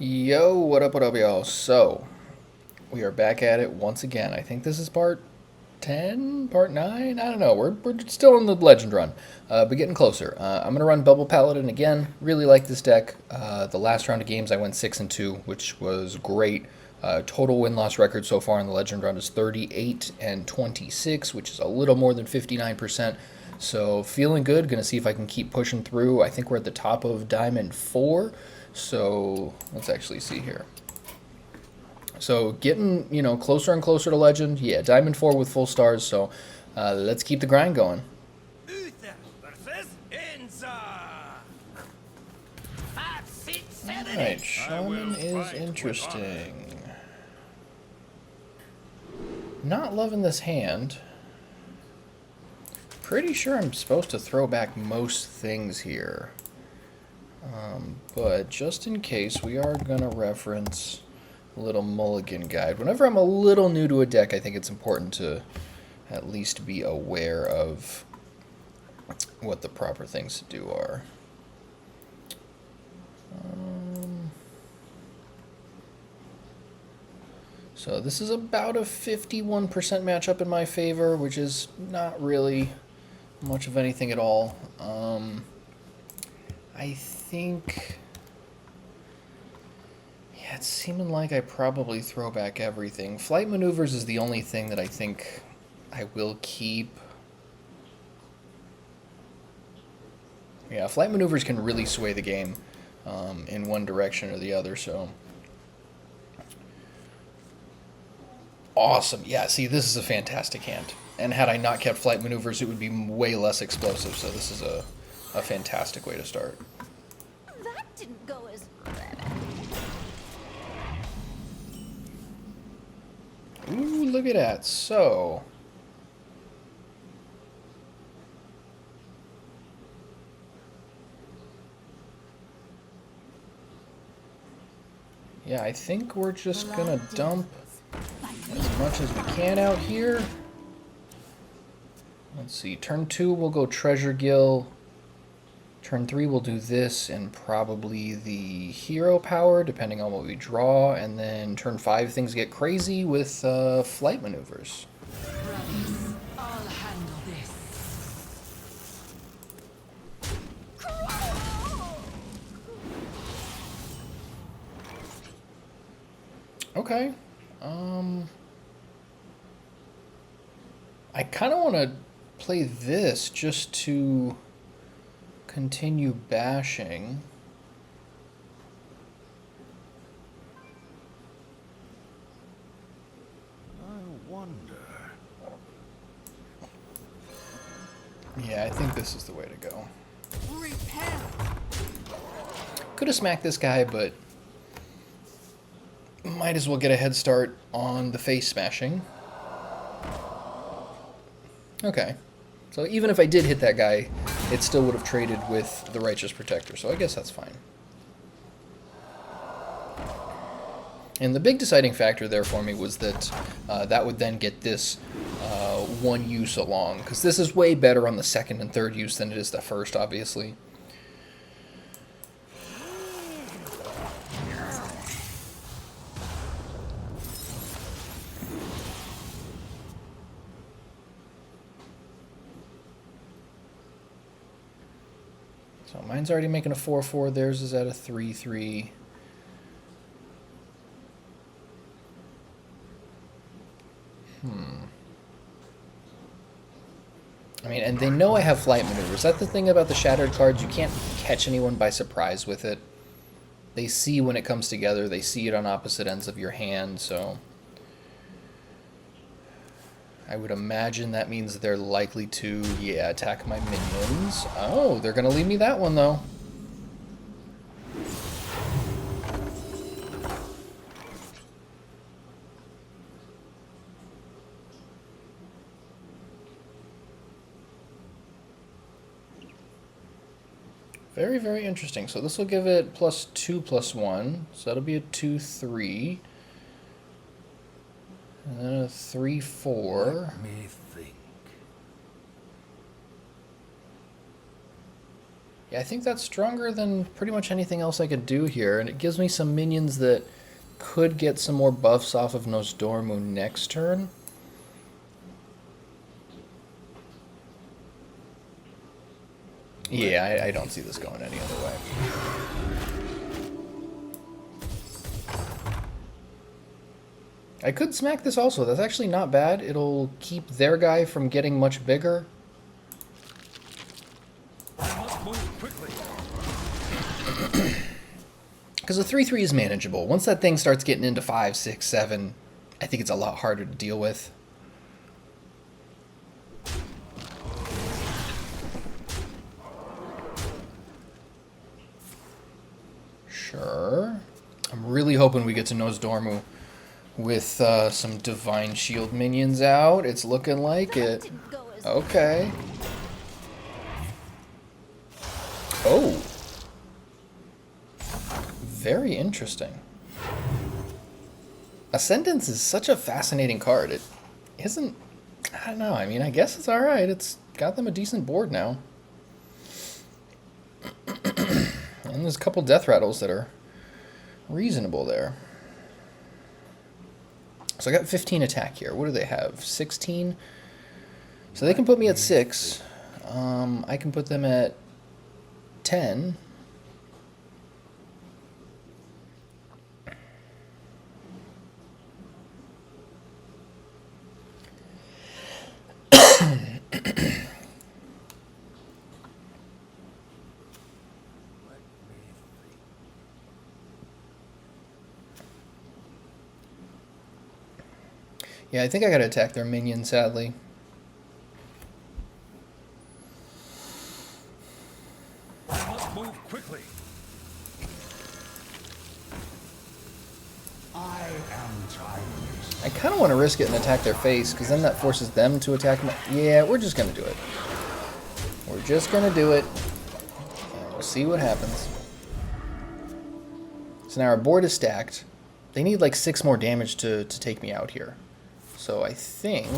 Yo, what up, y'all? So, we are back at it once again. I think this is part 10, part 9? I don't know. We're still in the legend run, but getting closer. I'm going to run Bubble Paladin again. Really like this deck. The last round of games I went 6-2, which was great. Total win-loss record so far in the legend run is 38 and 26, which is a little more than 59%. So feeling good. Going to see if I can keep pushing through. I think we're at the top of Diamond 4. So let's actually see here. So getting, closer and closer to Legend. Yeah, Diamond 4 with full stars, so let's keep the grind going. Alright, Shaman is interesting. Not loving this hand. Pretty sure I'm supposed to throw back most things here. But just in case, we are going to reference a little mulligan guide. Whenever I'm a little new to a deck, I think it's important to at least be aware of what the proper things to do are. So this is about a 51% matchup in my favor, which is not really much of anything at all. I think... yeah, it's seeming like I probably throw back everything. Flight maneuvers is the only thing that I think I will keep. Yeah, flight maneuvers can really sway the game in one direction or the other, so... awesome. Yeah, see, this is a fantastic hand. And had I not kept flight maneuvers, it would be way less explosive, so this is a fantastic way to start. That didn't go as... Ooh, look at that. So... yeah, I think we're just gonna dump as much as we can out here. Let's see, turn 2 we'll go Treasuregill. Turn 3 we'll do this and probably the hero power, depending on what we draw. And then turn 5 things get crazy with flight maneuvers. Brothers, I'll handle this. Okay. I kind of want to play this just to continue bashing. I wonder. Yeah, I think this is the way to go. Repair. Could have smacked this guy, but might as well get a head start on the face smashing. Okay. So even if I did hit that guy, it still would have traded with the Righteous Protector, so I guess that's fine. And the big deciding factor there for me was that that would then get this one use along, because this is way better on the second and third use than it is the first, obviously. So mine's already making a 4-4, theirs is at a 3-3. I mean, and they know I have flight maneuvers. That's the thing about the Shattered cards, you can't catch anyone by surprise with it. They see when it comes together, they see it on opposite ends of your hand, so... I would imagine that means they're likely to, yeah, attack my minions. Oh, they're going to leave me that one, though. Very, very interesting. So this will give it +2/+1. So that'll be a 2-3. And then a 3-4. Let me think. Yeah, I think that's stronger than pretty much anything else I could do here, and it gives me some minions that could get some more buffs off of Nozdormu next turn. Yeah, I don't see this going any other way. I could smack this also. That's actually not bad. It'll keep their guy from getting much bigger. Because a 3/3 is manageable. Once that thing starts getting into 5, 6, 7, I think it's a lot harder to deal with. Sure. I'm really hoping we get to Nozdormu with some Divine Shield minions out. It's looking like it. Okay. Oh. Very interesting. Ascendance is such a fascinating card. It isn't... I don't know. I mean, I guess it's alright. It's got them a decent board now. And there's a couple death rattles that are reasonable there. So I got 15 attack here. What do they have? 16? So they can put me at 6. I can put them at 10. Yeah, I think I gotta attack their minion, sadly. I must move quickly. I am timeless. I kind of want to risk it and attack their face, because then that forces them to attack my... Yeah, we're just gonna do it. We're just gonna do it. And we'll see what happens. So now our board is stacked. They need like 6 more damage to take me out here. So I think...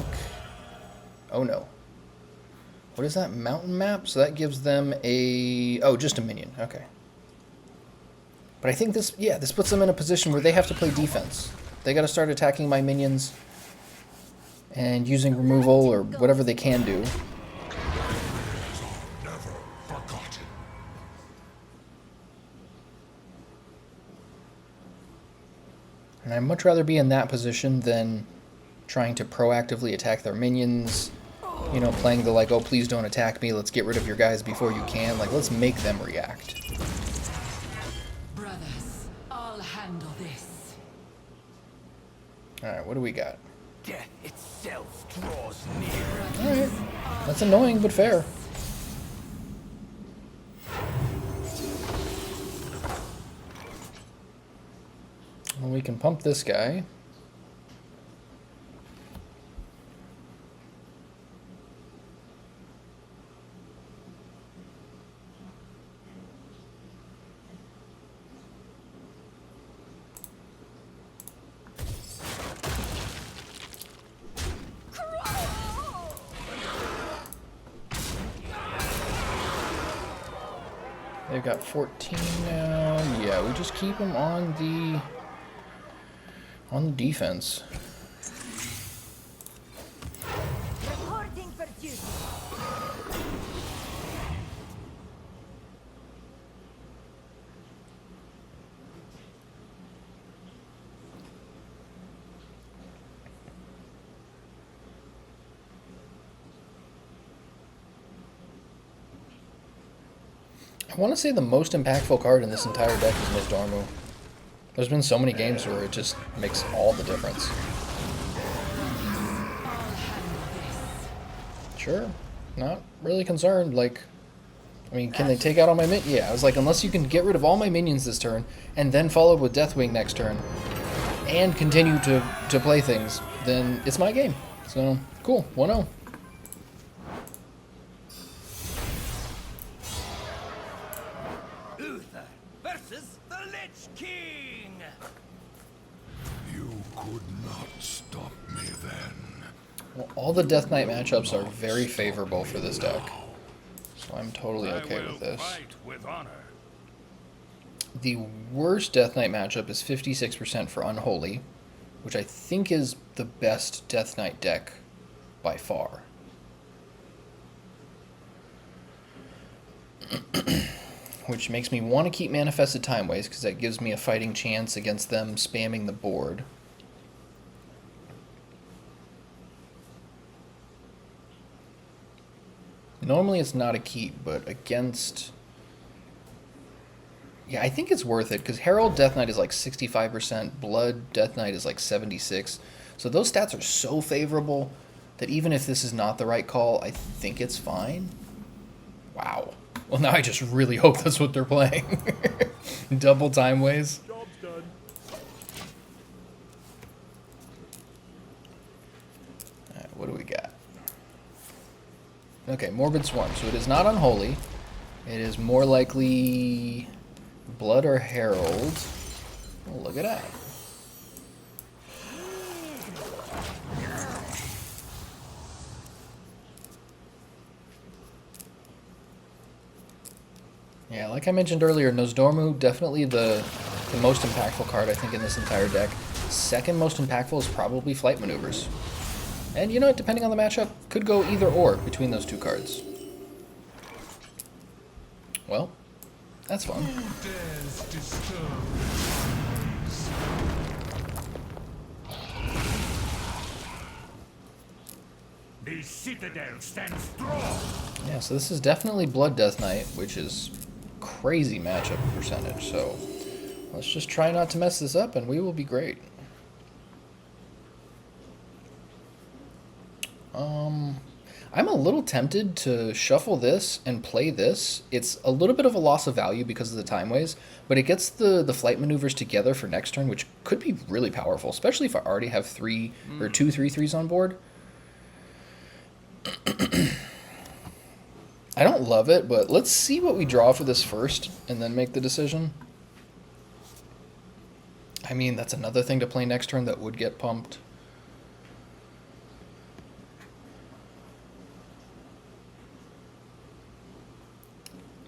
Oh no. What is that? Mountain map? So that gives them a... Oh, just a minion. Okay. But I think this... Yeah, this puts them in a position where they have to play defense. They gotta start attacking my minions and using removal or whatever they can do. Never forgotten. And I'd much rather be in that position than trying to proactively attack their minions. You know, playing the like, oh, please don't attack me, let's get rid of your guys before you can. Like, let's make them react. Brothers, I'll handle this. Alright, what do we got? Death itself draws near. Alright. That's annoying, but fair. Well, we can pump this guy. They've got 14 now. Yeah, we just keep them on the defense. Reporting for duty. I want to say the most impactful card in this entire deck is Nozdormu. There's been so many games where it just makes all the difference. Sure, not really concerned. Like, I mean, can they take out all my minions? Yeah, I was like, unless you can get rid of all my minions this turn, and then follow with Deathwing next turn, and continue to play things, then it's my game. So, cool, 1-0. Uther versus the Lich King. You could not stop me then. Well, all the Death Knight matchups are very favorable for this deck. So so I'm totally okay I will with this. fight with honor. The worst Death Knight matchup is 56% for Unholy, which I think is the best Death Knight deck by far. Which makes me want to keep Manifested Timeways, because that gives me a fighting chance against them spamming the board. Normally it's not a keep, but against... Yeah, I think it's worth it, because Herald Death Knight is like 65%, Blood Death Knight is like 76%. So those stats are so favorable that even if this is not the right call, I think it's fine. Wow. Well, now I just really hope that's what they're playing. Double Timeways. Job's done. Alright, what do we got? Okay, Morbid Swarm. So it is not Unholy. It is more likely Blood or Herald. Oh, look at that. Yeah, like I mentioned earlier, Nozdormu, definitely the most impactful card, I think, in this entire deck. Second most impactful is probably Flight Maneuvers. And, you know what, depending on the matchup, could go either or between those two cards. Well, that's fun. Who dares disturb the citadel stands strong. Yeah, so this is definitely Blood Death Knight, which is crazy matchup percentage, so let's just try not to mess this up and we will be great. I'm a little tempted to shuffle this and play this. It's a little bit of a loss of value because of the Timeways, but it gets the flight maneuvers together for next turn, which could be really powerful, especially if I already have two 3/3s on board. I don't love it, but let's see what we draw for this first and then make the decision. I mean, that's another thing to play next turn that would get pumped.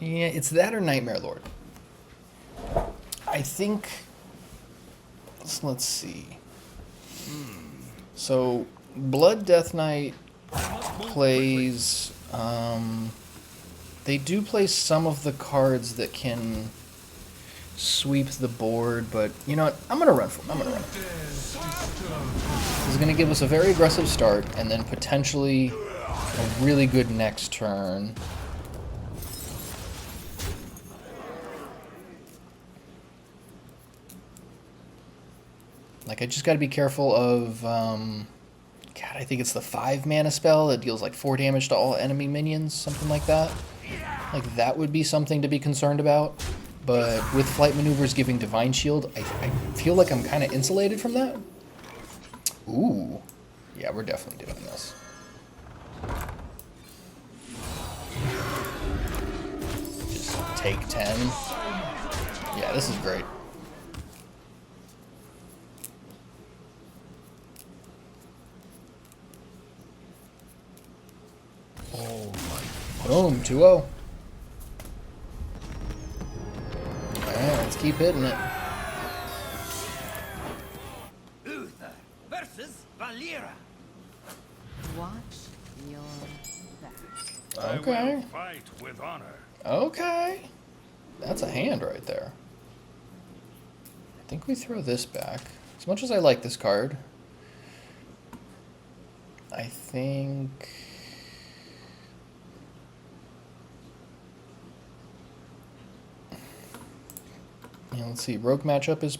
Yeah, it's that or Nightmare Lord. I think... Let's see. So, Blood Death Knight plays... they do play some of the cards that can sweep the board, but you know what? I'm going to run for it. This is going to give us a very aggressive start, and then potentially a really good next turn. Like, I just got to be careful of, God, I think it's the 5-mana spell that deals like 4 damage to all enemy minions, something like that. Like, that would be something to be concerned about. But with Flight Maneuvers giving Divine Shield, I feel like I'm kind of insulated from that. Ooh. Yeah, we're definitely doing this. Just take 10. Yeah, this is great. Oh my. Boom, 2-0. Alright, let's keep hitting it. Uther versus Valera. Watch your back. I Okay. will fight with honor. Okay. That's a hand right there. I think we throw this back. As much as I like this card, I think... Yeah, let's see. Rogue matchup is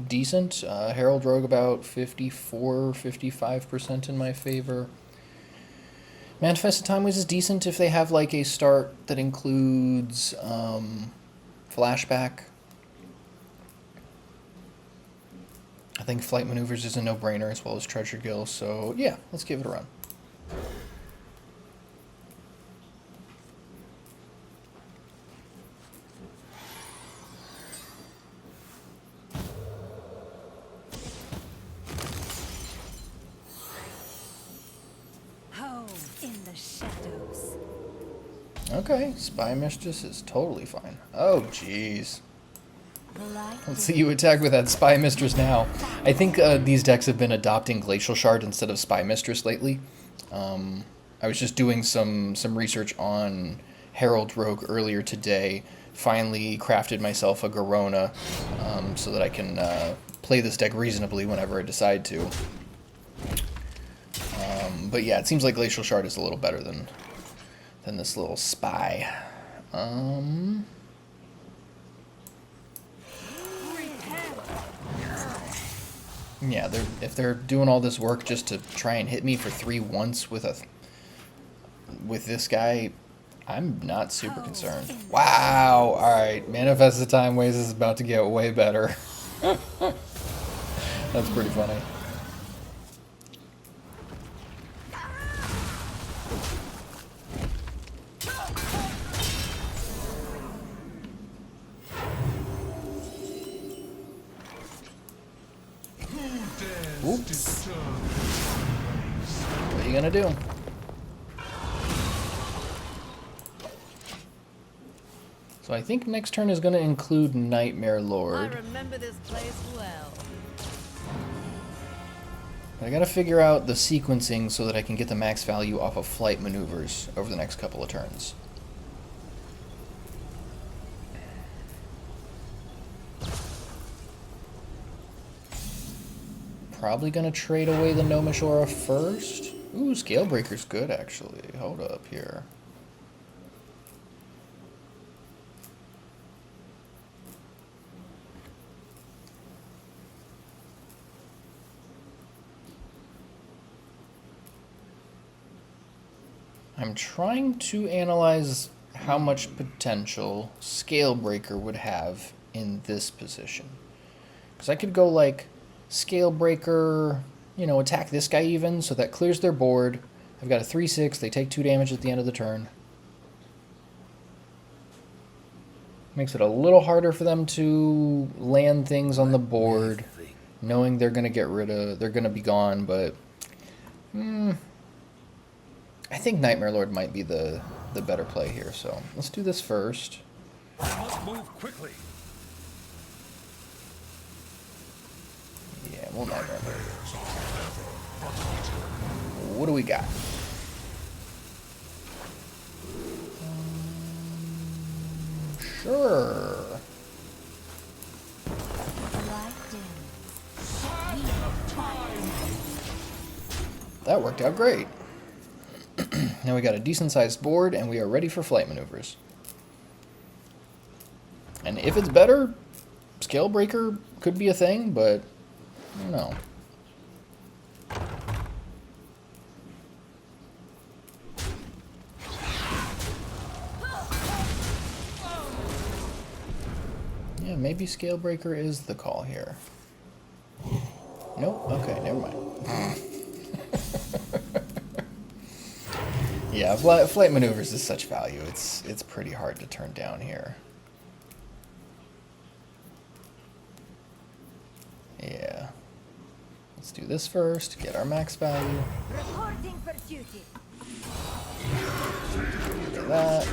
decent. Herald Rogue about 54-55% in my favor. Manifested Timeways is decent if they have like a start that includes flashback. I think Flight Maneuvers is a no-brainer as well as Treasuregill, so yeah, let's give it a run. Home in the shadows. Okay, Spy Mistress is totally fine. Oh, jeez. Let's see you attack with that Spy Mistress now. I think these decks have been adopting Glacial Shard instead of Spy Mistress lately. I was just doing some research on Herald Rogue earlier today. Finally crafted myself a Garona so that I can play this deck reasonably whenever I decide to. But yeah, it seems like Glacial Shard is a little better than this little Spy. Yeah, if they're doing all this work just to try and hit me for 3 once with this guy, I'm not super concerned. Wow! Alright, Manifest the Timeways is about to get way better. That's pretty funny. Oops. What are you gonna do? So I think next turn is gonna include Nightmare Lord. I remember this place well. But I gotta figure out the sequencing so that I can get the max value off of flight maneuvers over the next couple of turns. Probably gonna trade away the Gnomish Aura first. Ooh, Scalebreaker's good actually. Hold up here. I'm trying to analyze how much potential Scalebreaker would have in this position. Because I could go like Scalebreaker, you know, attack this guy even, so that clears their board. I've got a 3/6, they take 2 damage at the end of the turn. Makes it a little harder for them to land things on the board, knowing they're going to they're going to be gone, but I think Nightmare Lord might be the better play here, so let's do this first. I must move quickly. Yeah, we'll Nightmare Lord. What do we got? Sure. That worked out great. Now we got a decent sized board and we are ready for flight maneuvers. And if it's better, Scalebreaker could be a thing, but I don't know. Yeah, maybe Scalebreaker is the call here. Nope, okay, never mind. Yeah, flight maneuvers is such value. It's pretty hard to turn down here. Yeah. Let's do this first, get our max value. Reporting for duty. Do that.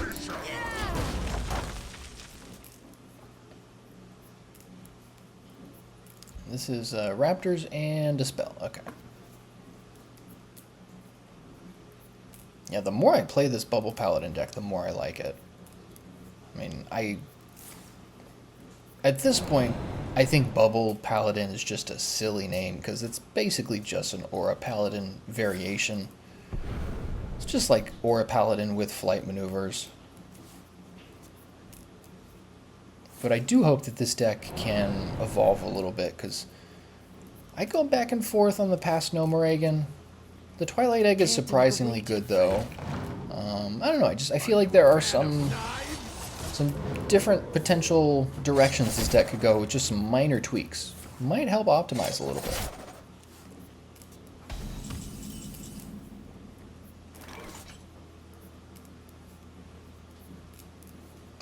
This is Raptors and Dispel. Okay. Yeah, the more I play this Bubble Paladin deck, the more I like it. I mean, at this point, I think Bubble Paladin is just a silly name, because it's basically just an Aura Paladin variation. It's just like Aura Paladin with flight maneuvers. But I do hope that this deck can evolve a little bit, because I go back and forth on the past Gnomeregan. The Twilight Egg is surprisingly good, though. I don't know, I feel like there are some different potential directions this deck could go with just some minor tweaks. Might help optimize a little bit.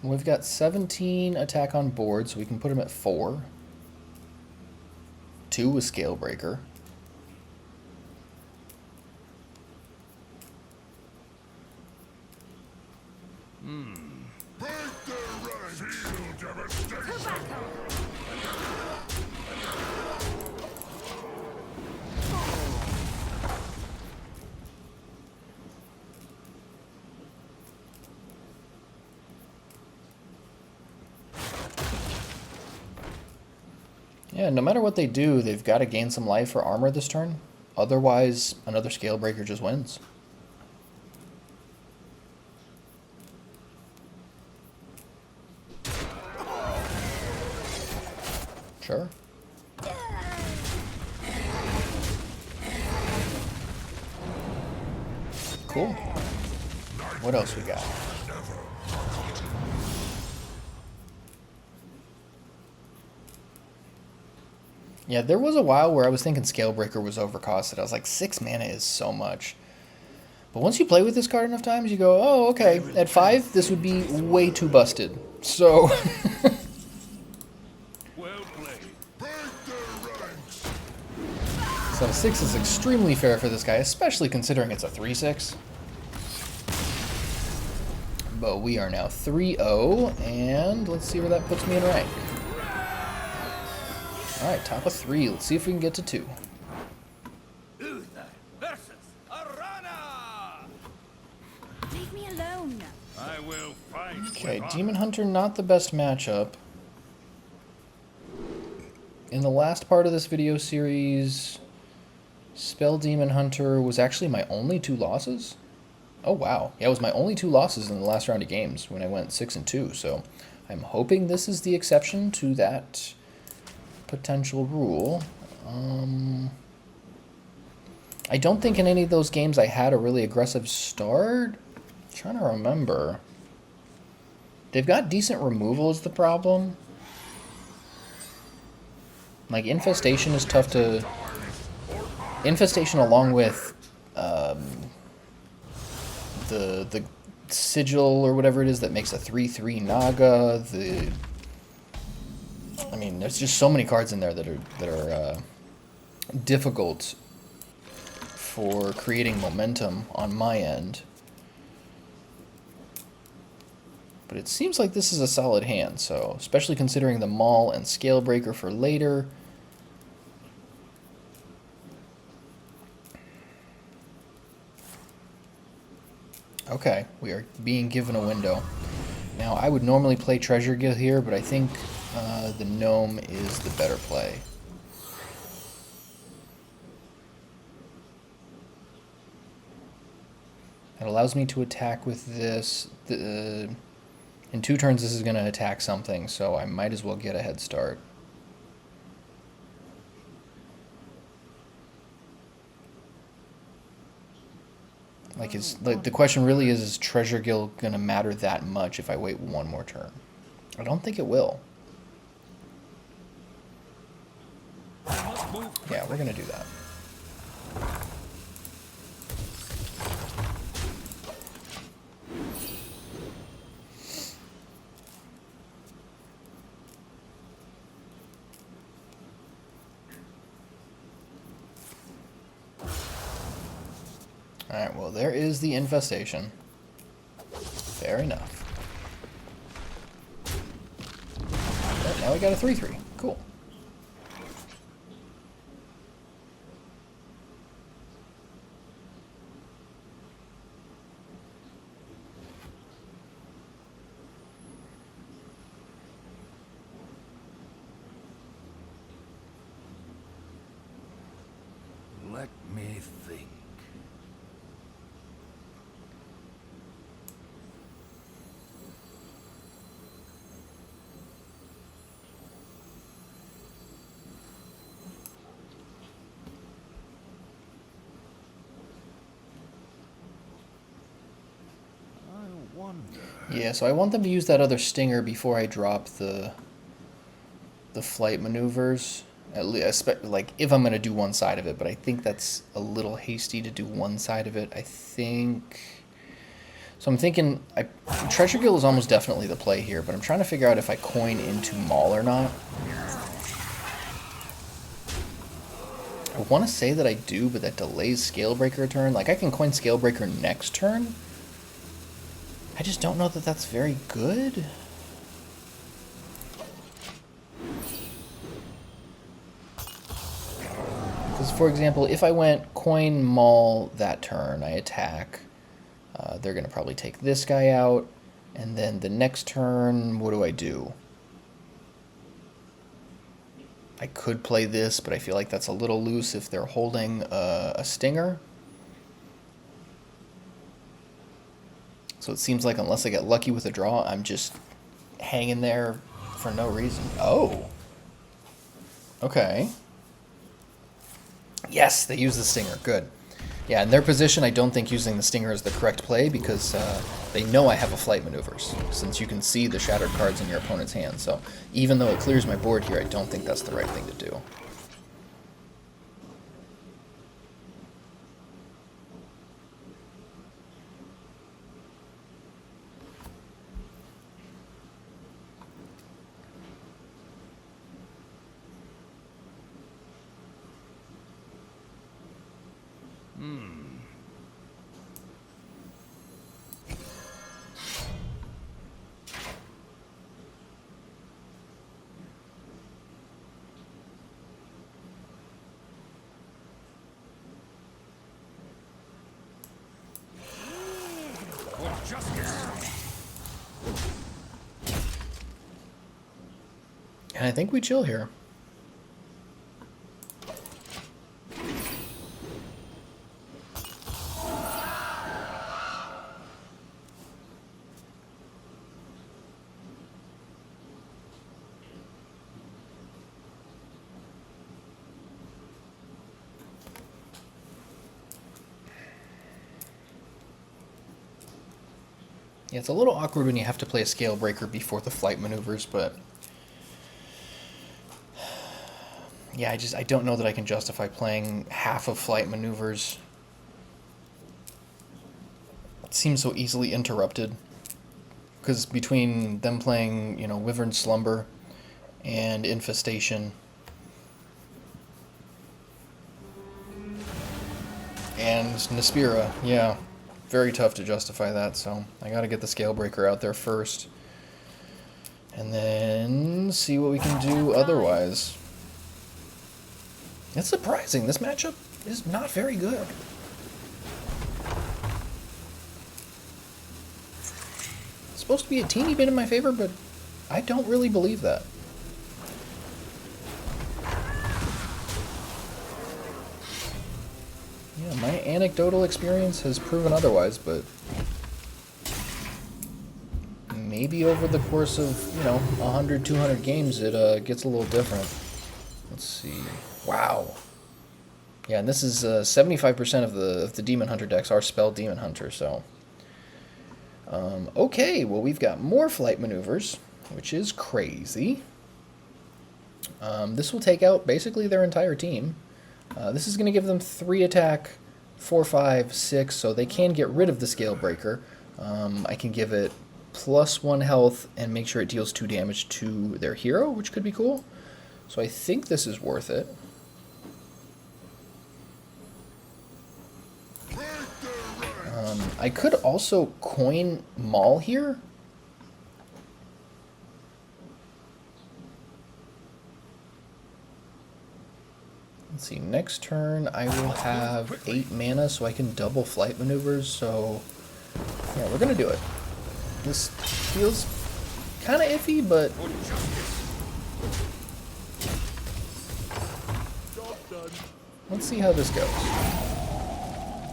We've got 17 attack on board, so we can put him at 4. 2 with Scalebreaker. Yeah, no matter what they do, they've got to gain some life or armor this turn. Otherwise, another Scalebreaker just wins. Sure. Cool. What else we got? Yeah, there was a while where I was thinking Scalebreaker was overcosted. I was like, 6 mana is so much. But once you play with this card enough times, you go, oh, okay. At 5, this would be way too busted. So... Well played. So 6 is extremely fair for this guy, especially considering it's a 3/6. But we are now 3-0, and let's see where that puts me in rank. Alright, top of 3. Let's see if we can get to 2. Uther versus Arana! Leave me alone. I will fight. Okay, with Demon Hunter not the best matchup. In the last part of this video series, Spell Demon Hunter was actually my only 2 losses. Oh wow, yeah, it was my only 2 losses in the last round of games when I went 6-2, so I'm hoping this is the exception to that potential rule. I don't think in any of those games I had a really aggressive start. I'm trying to remember. They've got decent removal is the problem. Like, Infestation is tough to... Infestation along with the Sigil or whatever it is that makes a 3/3 Naga. I mean, there's just so many cards in there that are difficult for creating momentum on my end. But it seems like this is a solid hand, so especially considering the Maul and Scalebreaker for later. Okay, we are being given a window. Now, I would normally play Treasuregill here, but I think the Gnome is the better play. It allows me to attack with this. In 2 turns, this is going to attack something, so I might as well get a head start. Like, the question really is Treasuregill going to matter that much if I wait 1 more turn? I don't think it will. Yeah, we're going to do that. Alright, well, there is the infestation. Fair enough. But now we got a 3/3. Cool. Let me think. Yeah, so I want them to use that other stinger before I drop the flight maneuvers. At least, like, if I'm going to do one side of it, but I think that's a little hasty to do one side of it. I think... So I'm thinking... Treasuregill is almost definitely the play here, but I'm trying to figure out if I coin into Maul or not. I want to say that I do, but that delays Scalebreaker a turn. Like, I can coin Scalebreaker next turn. I just don't know that that's very good. Because, for example, if I went coin Maul that turn, I attack. They're going to probably take this guy out. And then the next turn, what do I do? I could play this, but I feel like that's a little loose if they're holding a stinger. So it seems like unless I get lucky with a draw, I'm just hanging there for no reason. Oh. Okay. Yes, they use the stinger. Good. Yeah, in their position, I don't think using the stinger is the correct play because they know I have a flight maneuvers, since you can see the shattered cards in your opponent's hand. So even though it clears my board here, I don't think that's the right thing to do. And I think we chill here. Yeah, it's a little awkward when you have to play a Scalebreaker before the flight maneuvers, but yeah, I don't know that I can justify playing half of flight maneuvers. It seems so easily interrupted. Because between them playing, you know, Wyvern Slumber and Infestation and Nispira, yeah, very tough to justify that, so I gotta get the Scalebreaker out there first. And then see what we can do otherwise. It's surprising. This matchup is not very good. It's supposed to be a teeny bit in my favor, but I don't really believe that. Yeah, my anecdotal experience has proven otherwise, but maybe over the course of, you know, 100, 200 games, it gets a little different. Let's see. Wow. Yeah, and this is 75% of the Demon Hunter decks are spell Demon Hunter, so. Okay, well, we've got more flight maneuvers, which is crazy. This will take out basically their entire team. This is going to give them 3 attack, 4, 5, 6, so they can get rid of the Scalebreaker. I can give it +1 health and make sure it deals 2 damage to their hero, which could be cool. So I think this is worth it. I could also coin Maul here. Let's see, next turn I will have 8 mana, so I can double flight maneuvers, so yeah, we're gonna do it. This feels kind of iffy, but let's see how this goes.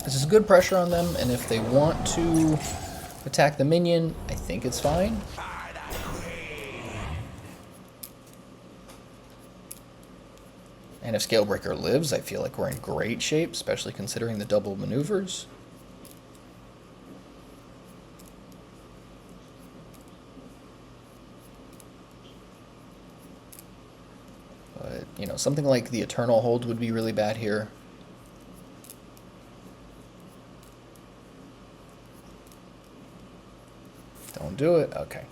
This is good pressure on them, and if they want to attack the minion, I think it's fine. And if Scalebreaker lives, I feel like we're in great shape, especially considering the double maneuvers. But, you know, something like the Eternal Hold would be really bad here. Don't do it. Okay.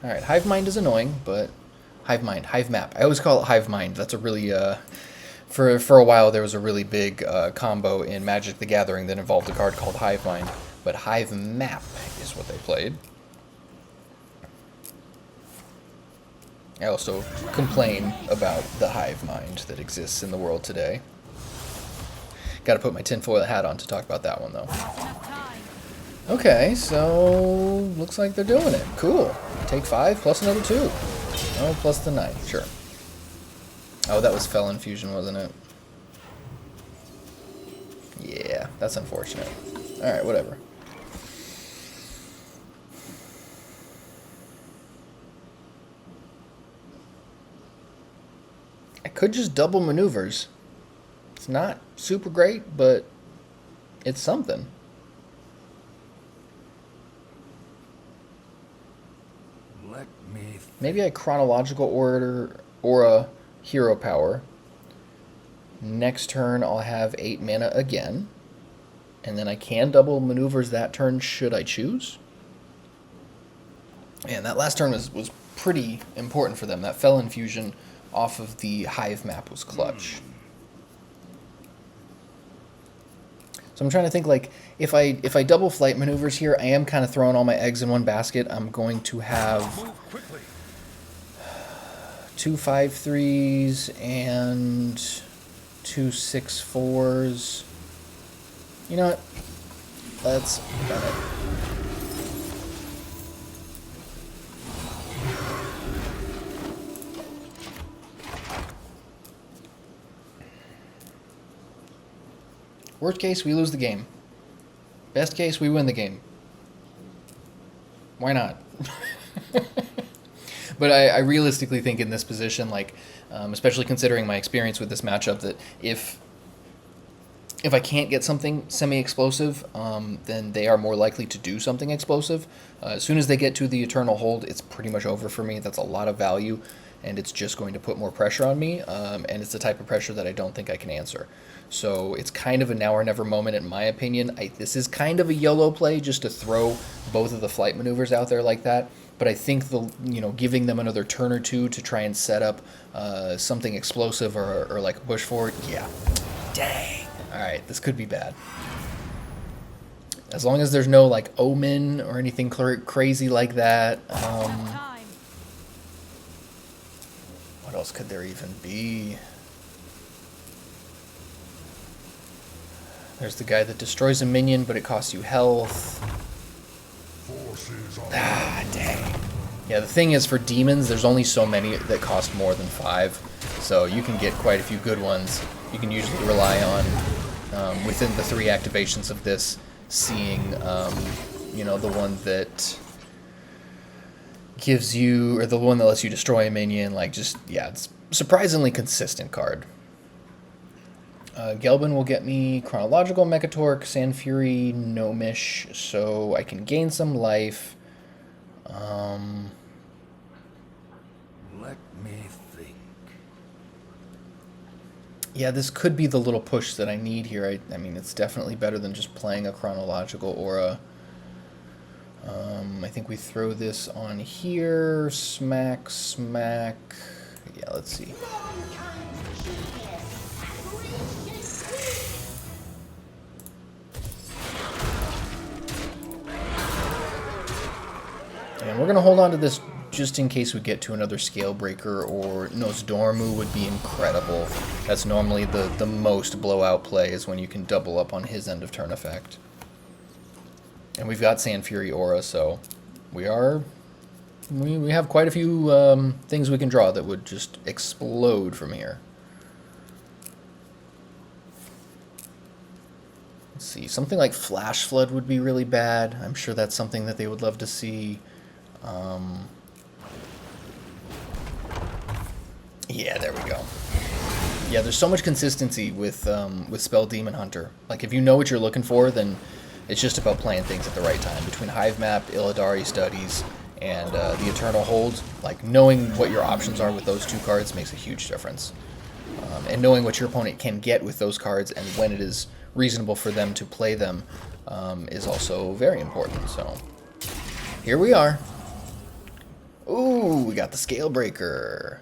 Alright, Hive Mind is annoying, but Hive Map. I always call it Hive Mind. That's a really, for a while there was a really big combo in Magic the Gathering that involved a card called Hive Mind. But Hive Map is what they played. I also complain about the hive mind that exists in the world today. Got to put my tinfoil hat on to talk about that one, though. Okay, so looks like they're doing it. Cool. Take 5 plus another 2. Oh, plus the 9. Sure. Oh, that was Felon Fusion, wasn't it? Yeah, that's unfortunate. Alright, whatever. I could just double maneuvers. It's not super great, but it's something. Let me Maybe I Chronological Aura Hero Power. Next turn I'll have 8 mana again. And then I can double maneuvers that turn should I choose. And that last turn was pretty important for them. That Felon Fusion off of the Hive map was clutch. So I'm trying to think, like, if I double flight maneuvers here, I am kind of throwing all my eggs in one basket. I'm going to have move quickly. 2 5/3s and 2 6/4s. You know what? Let's run it. Worst case, we lose the game. Best case, we win the game. Why not? But I realistically think in this position, like, especially considering my experience with this matchup, that if I can't get something semi-explosive, then they are more likely to do something explosive. As soon as they get to the Eternal Hold, it's pretty much over for me. That's a lot of value, and it's just going to put more pressure on me, and it's the type of pressure that I don't think I can answer. So it's kind of a now or never moment in my opinion. This is kind of a YOLO play just to throw both of the flight maneuvers out there like that. But I think giving them another turn or two to try and set up something explosive or like a push forward, yeah. Dang. All right, this could be bad. As long as there's no like omen or anything crazy like that. What else could there even be? There's the guy that destroys a minion, but it costs you health. Ah, dang. Yeah, the thing is, for demons, there's only so many that cost more than 5. So you can get quite a few good ones. You can usually rely on, within the 3 activations of this, seeing, the one that gives you, or the one that lets you destroy a minion. Like, just, yeah, it's a surprisingly consistent card. Gelbin will get me Chronological, Mekkatorque, Sandfury, Gnomish, so I can gain some life. Let me think. Yeah, this could be the little push that I need here. I mean, it's definitely better than just playing a Chronological Aura. I think we throw this on here. Smack, smack. Yeah, let's see. And we're going to hold on to this just in case we get to another Scalebreaker, or Nozdormu would be incredible. That's normally the most blowout play, is when you can double up on his end of turn effect. And we've got Sandfury Aura, so we have quite a few things we can draw that would just explode from here. Let's see, something like Flash Flood would be really bad. I'm sure that's something that they would love to see. Yeah, there we go. Yeah, there's so much consistency with Spell Demon Hunter. Like, if you know what you're looking for, then it's just about playing things at the right time. Between Hive Map, Illidari Studies, and the Eternal Hold, like, knowing what your options are with those 2 cards makes a huge difference. And knowing what your opponent can get with those cards and when it is reasonable for them to play them is also very important. So here we are. Ooh, we got the Scalebreaker.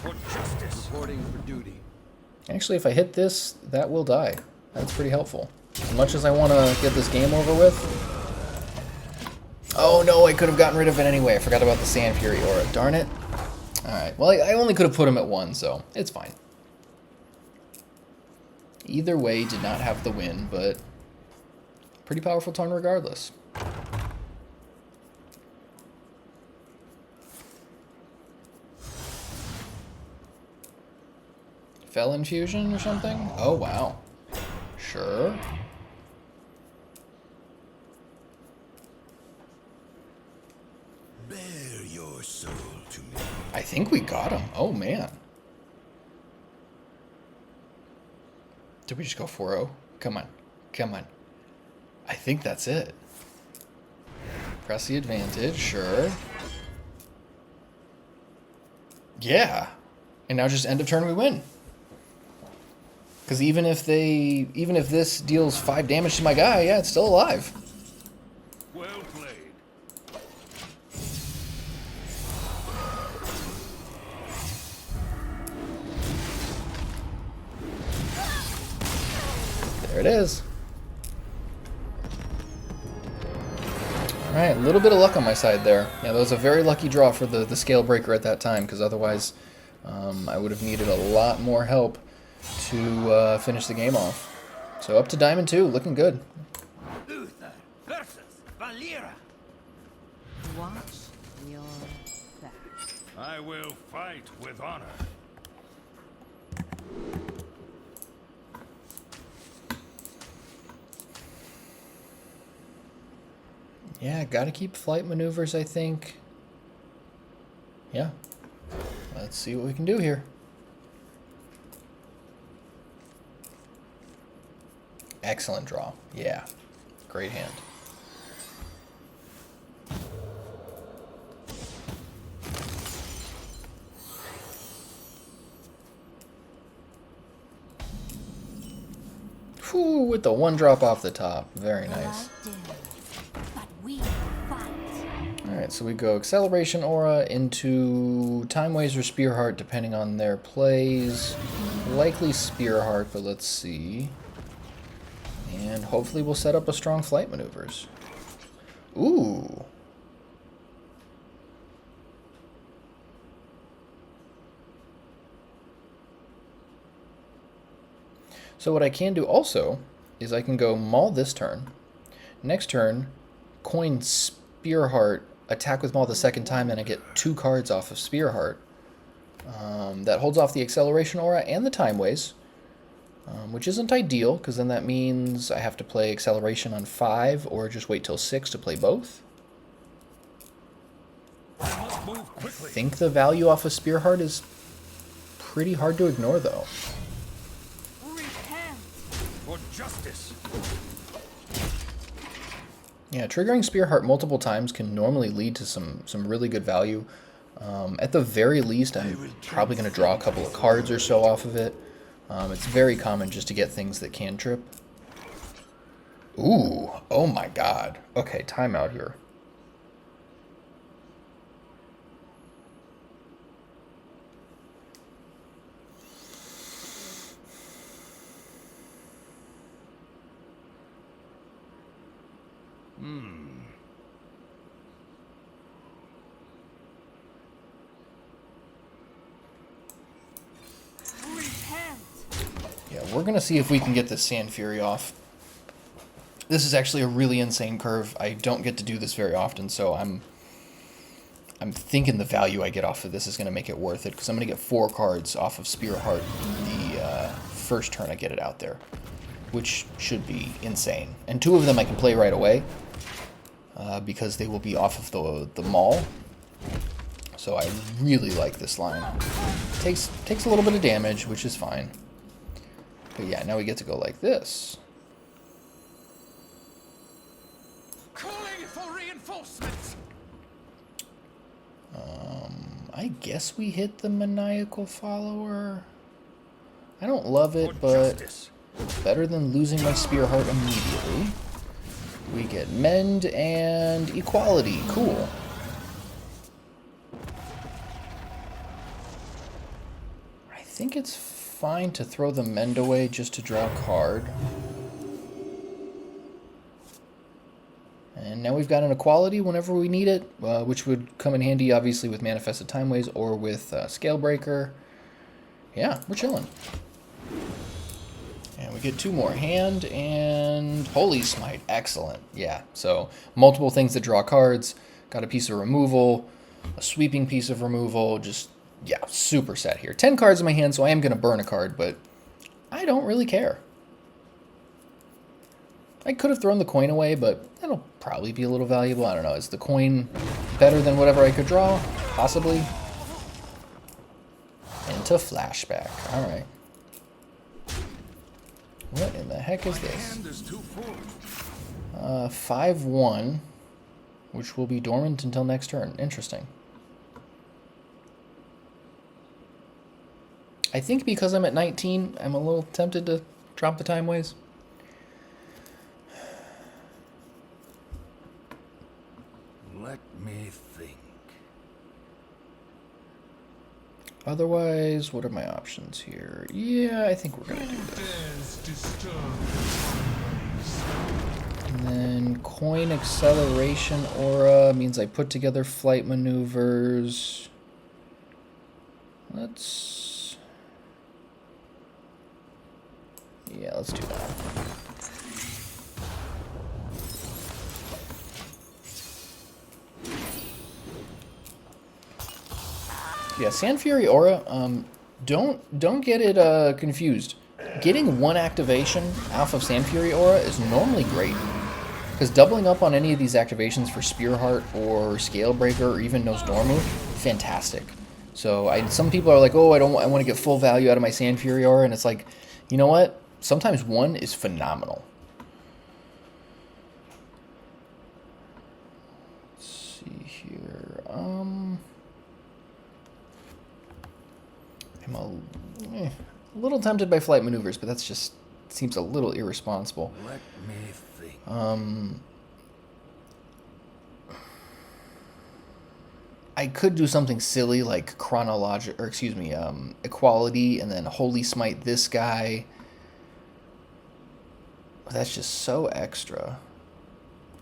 For justice. Reporting for duty. Actually, if I hit this, that will die. That's pretty helpful. As much as I want to get this game over with. Oh no, I could have gotten rid of it anyway. I forgot about the Sandfury Aura. Darn it. Alright, well, I only could have put him at 1, so it's fine. Either way, did not have the win, but pretty powerful turn regardless. Fel Infusion or something? Oh, wow. Sure. Bear your soul to me. I think we got him. Oh, man. Did we just go 4-0? Come on. Come on. I think that's it. Press the advantage, sure. Yeah. And now just end of turn we win. Because even if this deals 5 damage to my guy, yeah, it's still alive. Well played. There it is. Alright, a little bit of luck on my side there. Yeah, that was a very lucky draw for the Scalebreaker at that time, because otherwise I would have needed a lot more help to finish the game off. So up to Diamond 2, looking good. Uther versus Valera. Watch your back. I will fight with honor. Yeah, gotta keep flight maneuvers, I think. Yeah. Let's see what we can do here. Excellent draw. Yeah. Great hand. Whew, with the 1 drop off the top. Very nice. But we fight. Alright, so we go Acceleration Aura into Timeways or Spearheart, depending on their plays. Likely Spearheart, but let's see. And hopefully we'll set up a strong flight maneuvers. Ooh. So what I can do also is I can go Maul this turn. Next turn, coin Spearheart, attack with Maul the second time, then I get 2 cards off of Spearheart. That holds off the Acceleration Aura and the Timeways, which isn't ideal, because then that means I have to play Acceleration on 5, or just wait till 6 to play both. I must move I quickly. think the value off of Spearheart is pretty hard to ignore, though. Repent. For justice. Yeah, triggering Spearheart multiple times can normally lead to some really good value. At the very least, I'm probably going to draw a couple of cards or so off of it. It's very common just to get things that can trip. Ooh, oh my god. Okay, timeout here. Repent. Yeah, we're going to see if we can get this Sandfury off. This is actually a really insane curve. I don't get to do this very often, so I'm thinking the value I get off of this is going to make it worth it, because I'm going to get 4 cards off of Spearheart the first turn I get it out there, which should be insane. And 2 of them I can play right away, because they will be off of the Maul. So I really like this line. Takes a little bit of damage, which is fine. But yeah, now we get to go like this. Calling for reinforcements. I guess we hit the Maniacal Follower. I don't love it, but better than losing my Spearheart immediately. We get Mend and Equality. Cool. I think it's fine to throw the Mend away just to draw a card. And now we've got an Equality whenever we need it, which would come in handy, obviously, with Manifested Timeways or with Scalebreaker. Yeah, we're chilling. And we get 2 more. Hand and Holy Smite. Excellent. Yeah, so multiple things that draw cards. Got a piece of removal, a sweeping piece of removal. Just yeah, super set here. 10 cards in my hand, so I am going to burn a card, but I don't really care. I could have thrown the coin away, but that'll probably be a little valuable. I don't know. Is the coin better than whatever I could draw? Possibly. Into flashback. All right. What in the heck is this? 5-1, which will be dormant until next turn. Interesting. I think because I'm at 19, I'm a little tempted to drop the Timeways. Let me think. Otherwise, what are my options here? Yeah, I think we're going to do this. And then coin acceleration aura means I put together flight maneuvers. Yeah, let's do that. Yeah, Sandfury Aura, don't get it confused. Getting one activation off of Sandfury Aura is normally great. Because doubling up on any of these activations for Spearheart or Scalebreaker or even Nozdormu, fantastic. So some people are like, oh, I want to get full value out of my Sandfury Aura, and it's like, you know what? Sometimes one is phenomenal. Let's see here. I'm a little tempted by flight maneuvers, but that's just seems a little irresponsible. Let me think. I could do something silly like equality, and then holy smite this guy. But that's just so extra.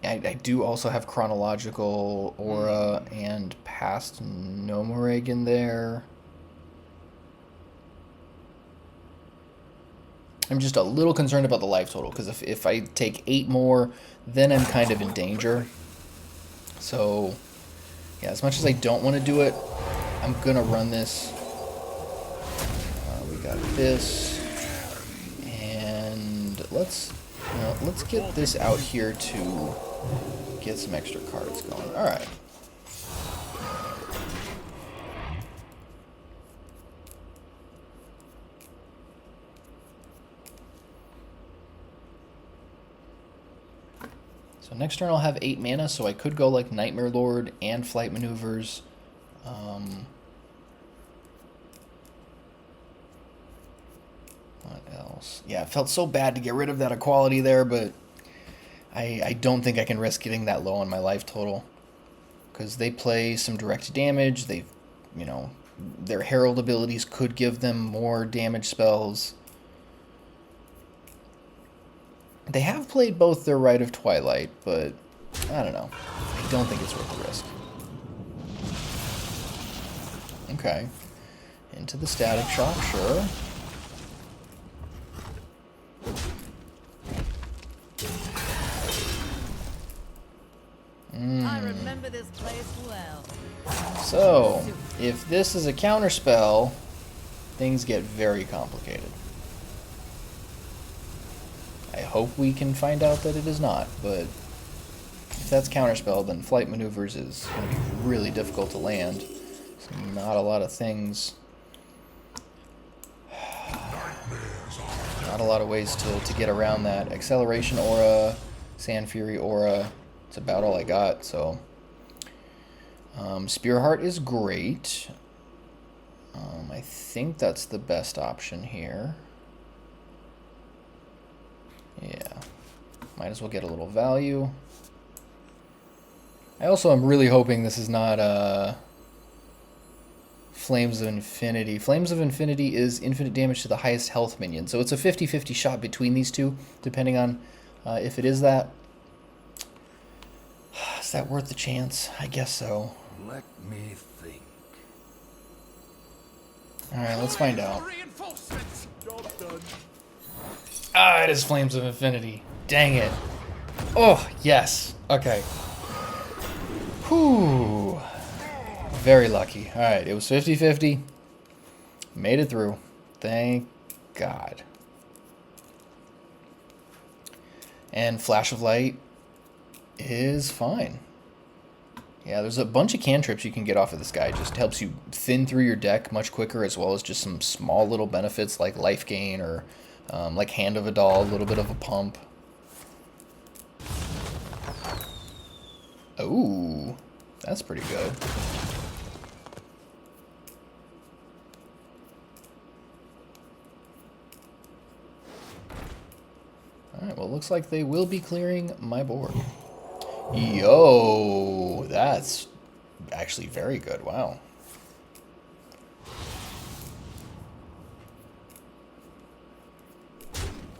I do also have chronological aura and past Gnomeregan there. I'm just a little concerned about the life total, because if I take 8 more, then I'm kind of in danger. So, yeah, as much as I don't want to do it, I'm going to run this. We got this. And let's get this out here to get some extra cards going. All right. So next turn I'll have 8 mana, so I could go like Nightmare Lord and Flight Maneuvers. What else? Yeah, it felt so bad to get rid of that equality there, but I don't think I can risk getting that low on my life total. Because they play some direct damage, their Herald abilities could give them more damage spells. They have played both their Rite of Twilight, but I don't know. I don't think it's worth the risk. Okay. Into the Static Shock, sure. I remember this place well. So, if this is a counterspell, things get very complicated. I hope we can find out that it is not, but if that's counterspell, then Flight Maneuvers is going to be really difficult to land. So not a lot of things. Not a lot of ways to get around that. Acceleration Aura, Sandfury Aura, it's about all I got, so. Spearheart is great. I think that's the best option here. Yeah, might as well get a little value. I also am really hoping this is not Flames of Infinity. Flames of Infinity is infinite damage to the highest health minion, so it's a 50-50 shot between these two, depending on if it is that. Is that worth the chance? I guess so. Let me think. Alright, let's find out. Ah, it is Flames of Infinity. Dang it. Oh, yes. Okay. Whew. Very lucky. Alright, it was 50-50. Made it through. Thank God. And Flash of Light is fine. Yeah, there's a bunch of cantrips you can get off of this guy. It just helps you thin through your deck much quicker, as well as just some small little benefits like life gain or like Hand of a Doll, a little bit of a pump. Ooh, that's pretty good. Alright, well, it looks like they will be clearing my board. Yo, that's actually very good. Wow.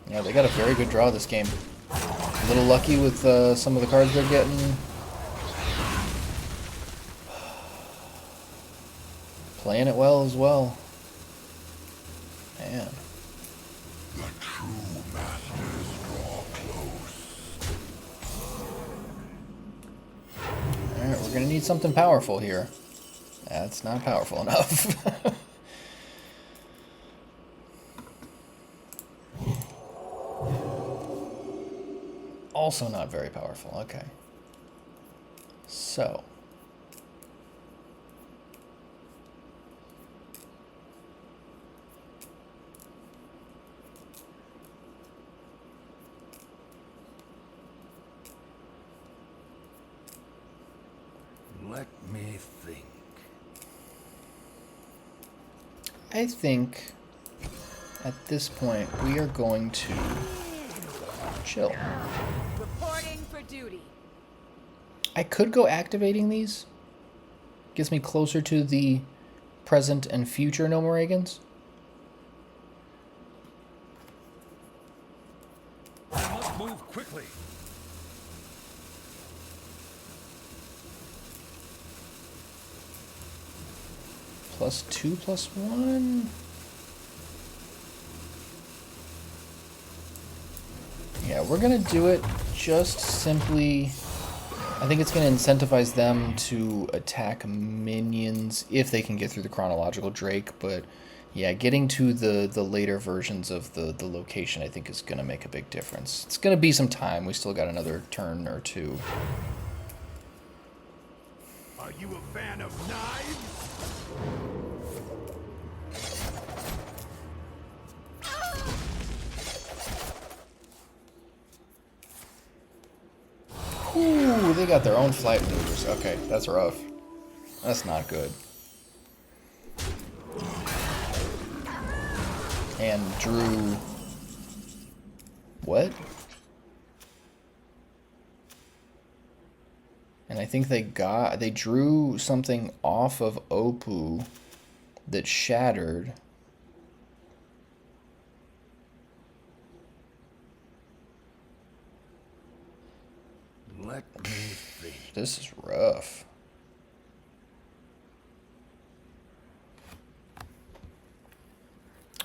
Yeah, they got a very good draw this game. A little lucky with some of the cards they're getting. Playing it well as well. Man. The true masters draw close. Alright, we're gonna need something powerful here. That's not powerful enough. Also not very powerful. Okay. So. Let me think. I think at this point we are going to chill. Reporting for duty. I could go activating these. Gets me closer to the present and future Gnomeregans. I must move quickly. +2/+1. Yeah, we're gonna do it just simply. I think it's gonna incentivize them to attack minions if they can get through the Chronological Drake. But yeah, getting to the later versions of the location, I think, is gonna make a big difference. It's gonna be some time. We still got another turn or two. Are you a fan of knives? Ooh, they got their own flight maneuvers. Okay, that's rough. That's not good. And drew... What? And I think they drew something off of Opu that shattered. Let me think. This is rough.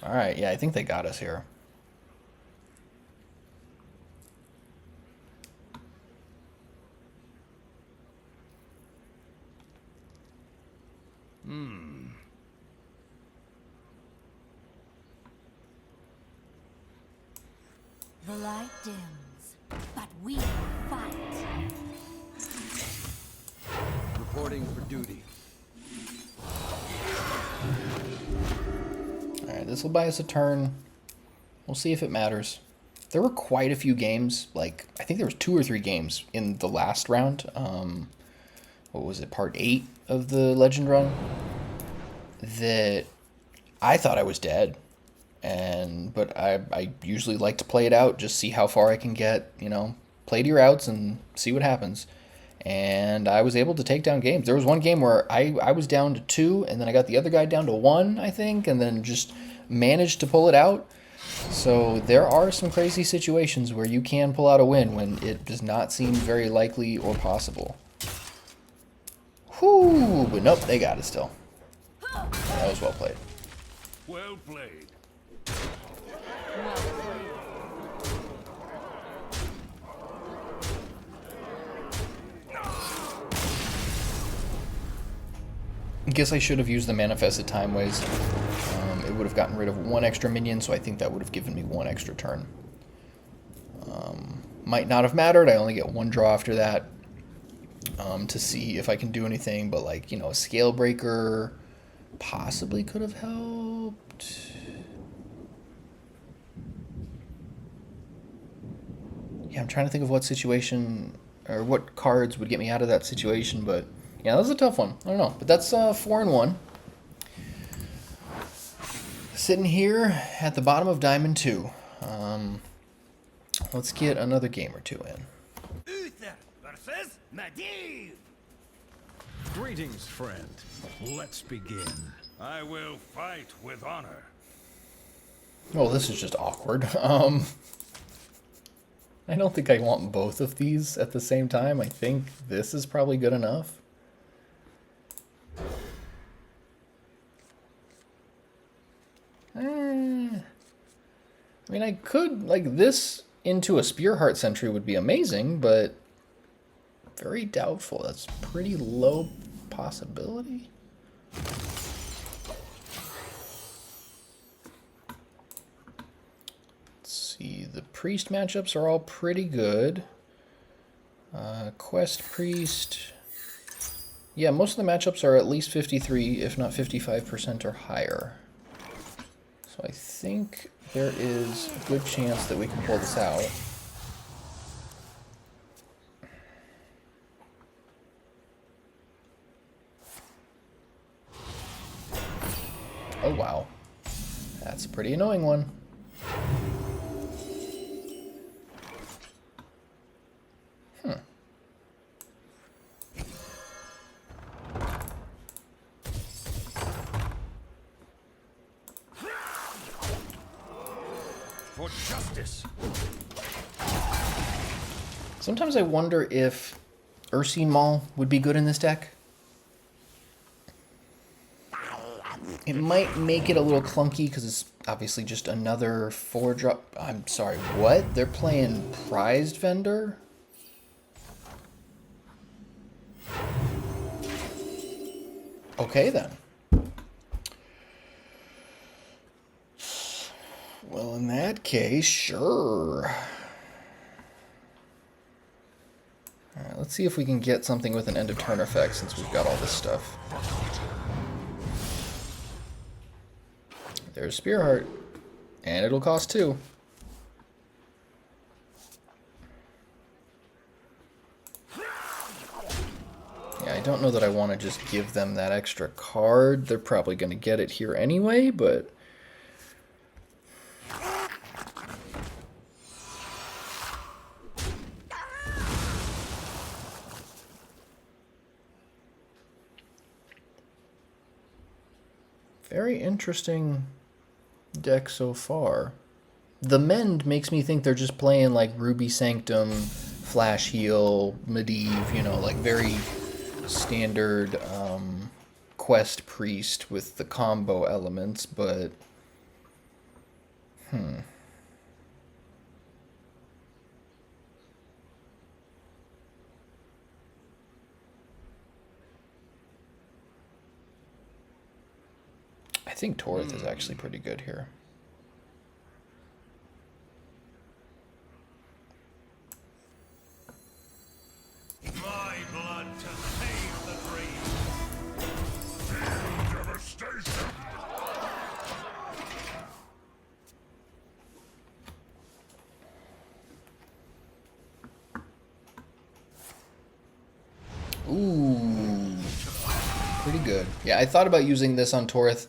Alright, yeah, I think they got us here. The light dims, but we fight. Reporting for duty. Alright, this will buy us a turn. We'll see if it matters. There were quite a few games, like, I think there was 2 or 3 games in the last round. What was it, part 8 of the Legend run? That I thought I was dead. But I usually like to play it out, just see how far I can get, you know, play to your outs and see what happens. And I was able to take down games. There was one game where I was down to 2, and then I got the other guy down to 1, I think, and then just managed to pull it out. So there are some crazy situations where you can pull out a win when it does not seem very likely or possible. Whew, but nope, they got it still. That was well played. Well played. Well played. Guess I should have used the Manifested Timeways. It would have gotten rid of one extra minion, so I think that would have given me one extra turn. Might not have mattered. I only get one draw after that to see if I can do anything. But, like, you know, a Scalebreaker possibly could have helped. Yeah, I'm trying to think of what situation or what cards would get me out of that situation, but yeah, that was a tough one. I don't know, but that's 4-1. Sitting here at the bottom of Diamond 2. Let's get another game or two in. Uther versus Medivh. Greetings, friend. Let's begin. I will fight with honor. Oh, this is just awkward. I don't think I want both of these at the same time. I think this is probably good enough. I mean, I could, like, this into a Spearheart Sentry would be amazing, but very doubtful. That's pretty low possibility. Let's see, the Priest matchups are all pretty good. Quest Priest. Yeah, most of the matchups are at least 53, if not 55% or higher. So I think there is a good chance that we can pull this out. Oh wow. That's a pretty annoying one. For justice. Sometimes I wonder if Ursine Maul would be good in this deck. It might make it a little clunky because it's obviously just another 4-drop. I'm sorry, what? They're playing Prized Vendor? Okay then. Well, in that case, sure. Alright, let's see if we can get something with an end of turn effect since we've got all this stuff. There's Spearheart. And it'll cost 2. Yeah, I don't know that I want to just give them that extra card. They're probably going to get it here anyway, but... very interesting deck so far. The Mend makes me think they're just playing like Ruby Sanctum, Flash Heal, Medivh, you know, like very standard Quest Priest with the combo elements, but... I think Toreth is actually pretty good here. My blood to save the dream. Devastation! Ooh, pretty good. Yeah, I thought about using this on Toreth,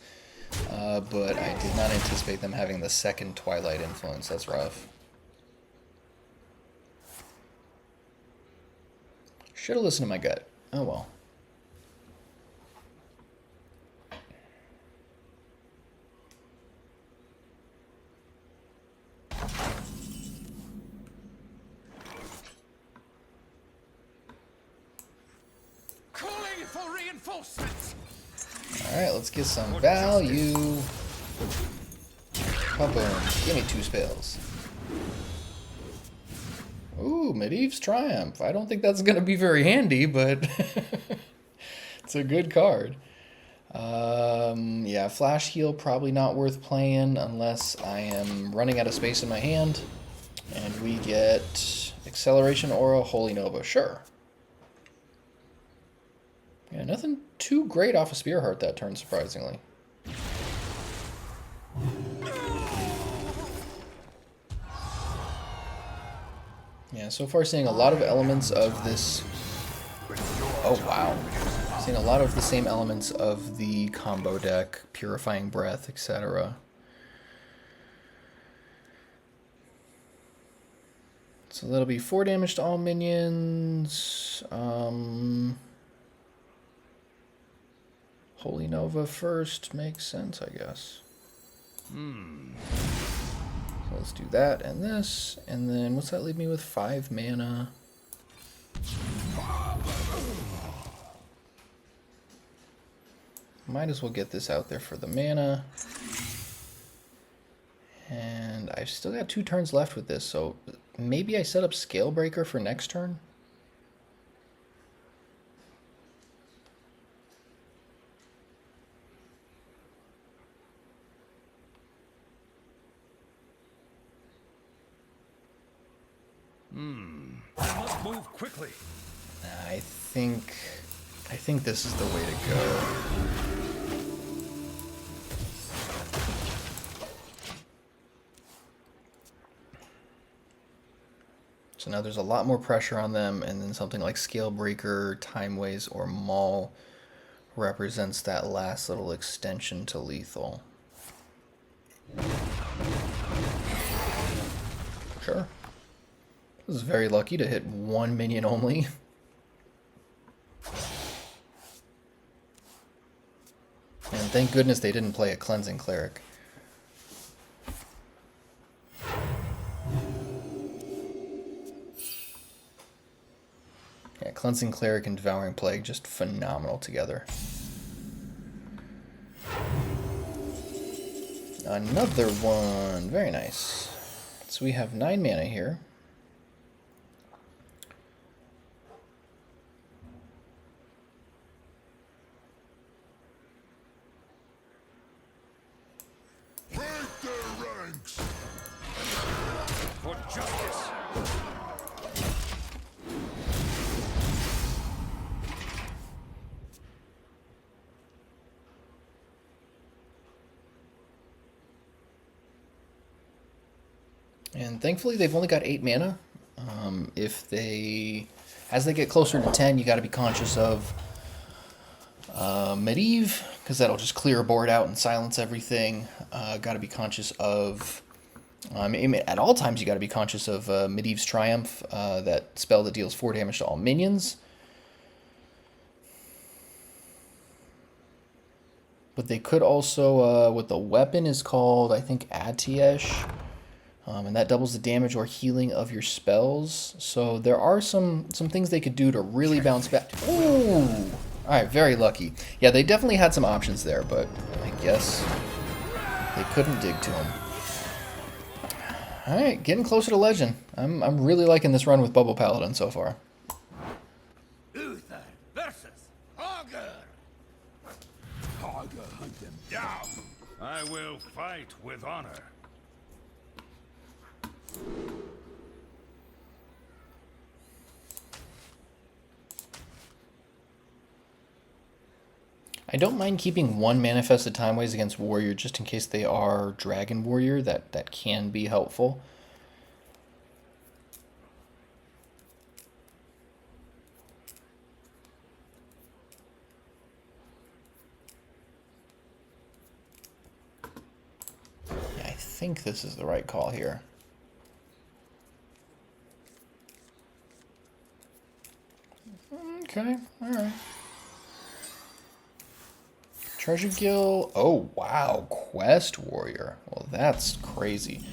but I did not anticipate them having the second Twilight influence. That's rough. Should have listened to my gut. Oh well. Calling for reinforcements. Alright, let's get some value. Boom. Give me 2 spells. Ooh, Medivh's Triumph. I don't think that's going to be very handy, but it's a good card. Yeah, Flash Heal probably not worth playing unless I am running out of space in my hand. And we get Acceleration Aura, Holy Nova. Sure. Yeah, nothing too great off of Spearheart that turn, surprisingly. Yeah, so far seeing a lot of elements of this... Oh, wow. Seeing a lot of the same elements of the combo deck, Purifying Breath, etc. So that'll be 4 damage to all minions. Holy Nova first makes sense, I guess. So let's do that and this, and then what's that leave me with? 5 mana. Might as well get this out there for the mana. And I've still got 2 turns left with this, so maybe I set up Scalebreaker for next turn? I must move quickly. I think this is the way to go. So now there's a lot more pressure on them, and then something like Scalebreaker, Timeways, or Maul represents that last little extension to lethal. Sure. I was very lucky to hit 1 minion only. And thank goodness they didn't play a Cleansing Cleric. Yeah, Cleansing Cleric and Devouring Plague, just phenomenal together. Another one. Very nice. So we have 9 mana here. For justice. And thankfully they've only got 8 mana. As they get closer to 10, you got to be conscious of Medivh, because that'll just clear a board out and silence everything. Got to be conscious of, at all times you got to be conscious of Medivh's Triumph, that spell that deals 4 damage to all minions. But they could also, what the weapon is called, I think Atiesh. And that doubles the damage or healing of your spells. So there are some things they could do to really bounce back. Ooh! Alright, very lucky. Yeah, they definitely had some options there, but I guess they couldn't dig to them. Alright, getting closer to Legend. I'm really liking this run with Bubble Paladin so far. Uther versus Augur. Augur hunt them down. I will fight with honor. I don't mind keeping 1 Manifested Timeways against Warrior just in case they are Dragon Warrior. That can be helpful. Yeah, I think this is the right call here. Okay, alright. Treasuregill. Oh, wow. Quest Warrior. Well, that's crazy.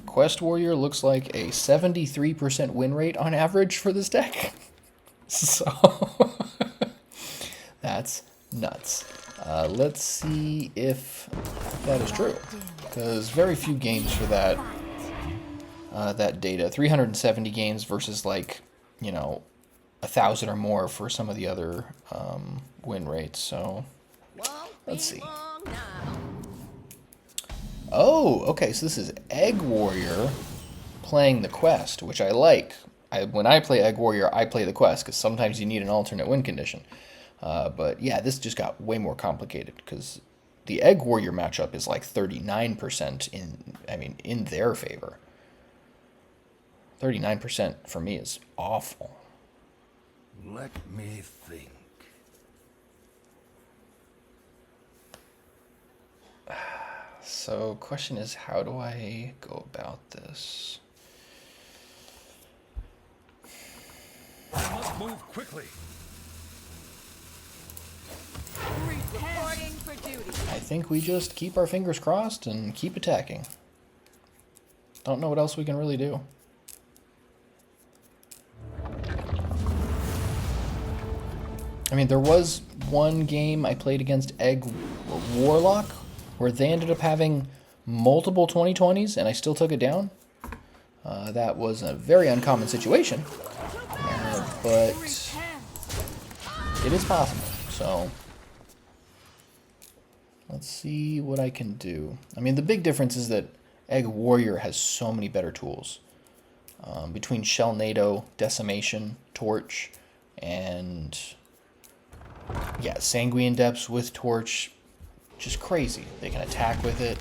Quest Warrior looks like a 73% win rate on average for this deck. So, that's nuts. Let's see if that is true. Because very few games for that, that data. 370 games versus, like, you know, 1,000 or more for some of the other win rates. So Let's see. Oh, okay, so this is Egg Warrior playing the quest, which I like. When I play Egg Warrior, I play the quest, because sometimes you need an alternate win condition. But yeah, this just got way more complicated, because the Egg Warrior matchup is like 39% in their favor. 39% for me is awful. Let me think. So, question is, how do I go about this? I must move quickly. Reporting for duty. I think we just keep our fingers crossed and keep attacking. Don't know what else we can really do. I mean, there was one game I played against Egg Warlock where they ended up having multiple 2020s and I still took it down. That was a very uncommon situation, but it is possible. So let's see what I can do. I mean, the big difference is that Egg Warrior has so many better tools. Between Shell NATO, Decimation, Torch, and yeah, Sanguine Depths with Torch, just crazy. They can attack with it.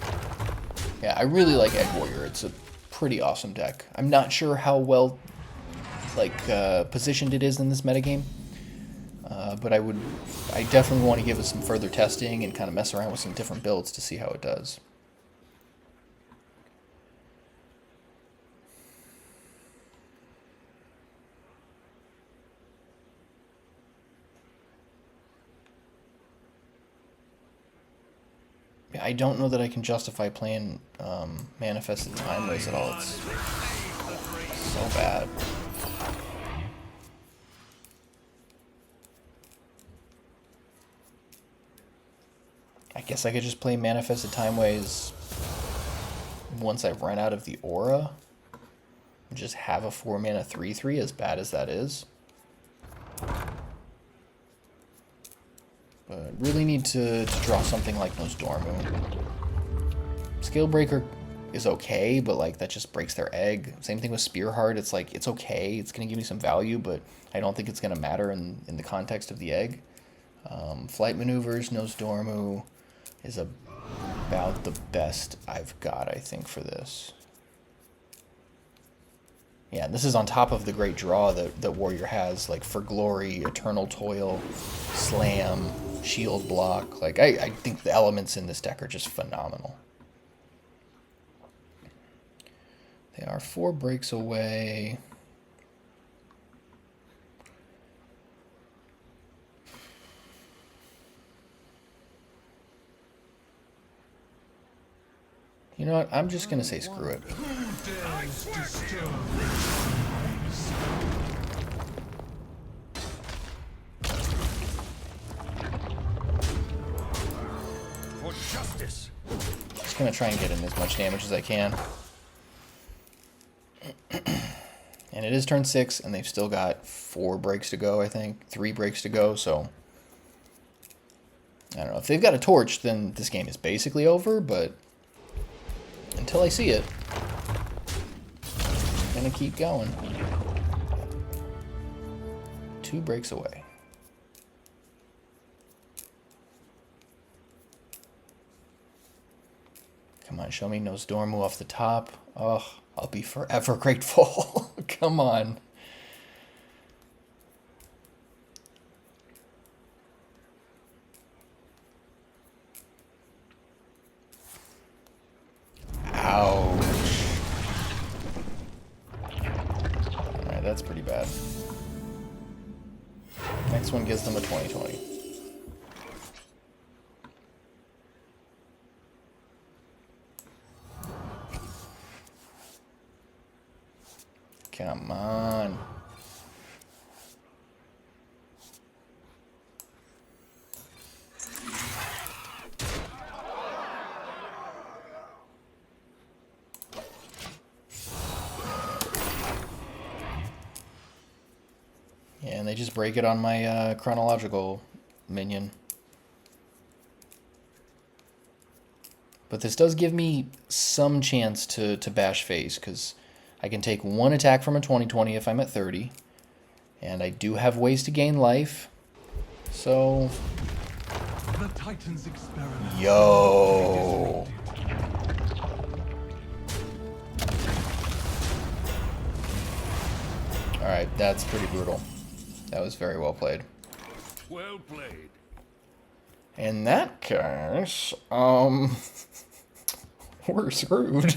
Yeah, I really like Egg Warrior. It's a pretty awesome deck. I'm not sure how well positioned it is in this metagame, but I definitely want to give it some further testing and kind of mess around with some different builds to see how it does. I don't know that I can justify playing Manifested Timeways at all. It's so bad. I guess I could just play Manifested Timeways once I run out of the Aura. And just have a 4-mana 3/3, as bad as that is. But really need to draw something like Nozdormu. Scalebreaker is okay, but like that just breaks their egg. Same thing with Spearheart. It's like, it's okay. It's going to give me some value, but I don't think it's going to matter in the context of the egg. Flight Maneuvers, Nozdormu is about the best I've got, I think, for this. Yeah, this is on top of the great draw that Warrior has, like For Glory, Eternal Toil, Slam, Shield Block. Like, I think the elements in this deck are just phenomenal. They are 4 breaks away. You know what? I'm just going to say screw it. For justice. Just going to try and get in as much damage as I can. And it is turn 6, and they've still got 4 breaks to go, I think. 3 breaks to go, so I don't know. If they've got a torch, then this game is basically over, but until I see it, I'm going to keep going. 2 breaks away. Come on, show me Nozdormu off the top. Oh, I'll be forever grateful. Come on. Ouch. Alright, that's pretty bad. Next one gives them a 20/20. Come on. Yeah, and they just break it on my chronological minion. But this does give me some chance to bash face, because I can take one attack from a 20/20 if I'm at 30. And I do have ways to gain life. So... The Titan's experiment. Yo! Alright, that's pretty brutal. That was very well played. Well played. In that case, we're screwed.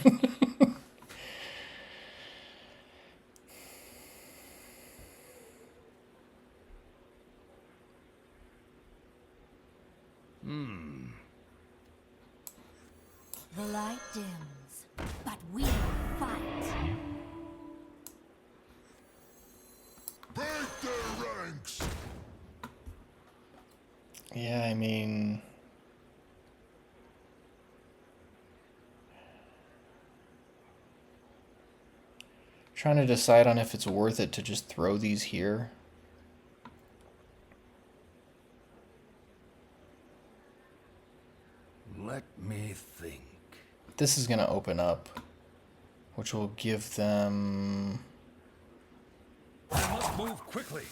The light dims, but we fight. Break their ranks. Yeah, I mean... Trying to decide on if it's worth it to just throw these here. Let me think. This is going to open up, which will give them... I must move quickly.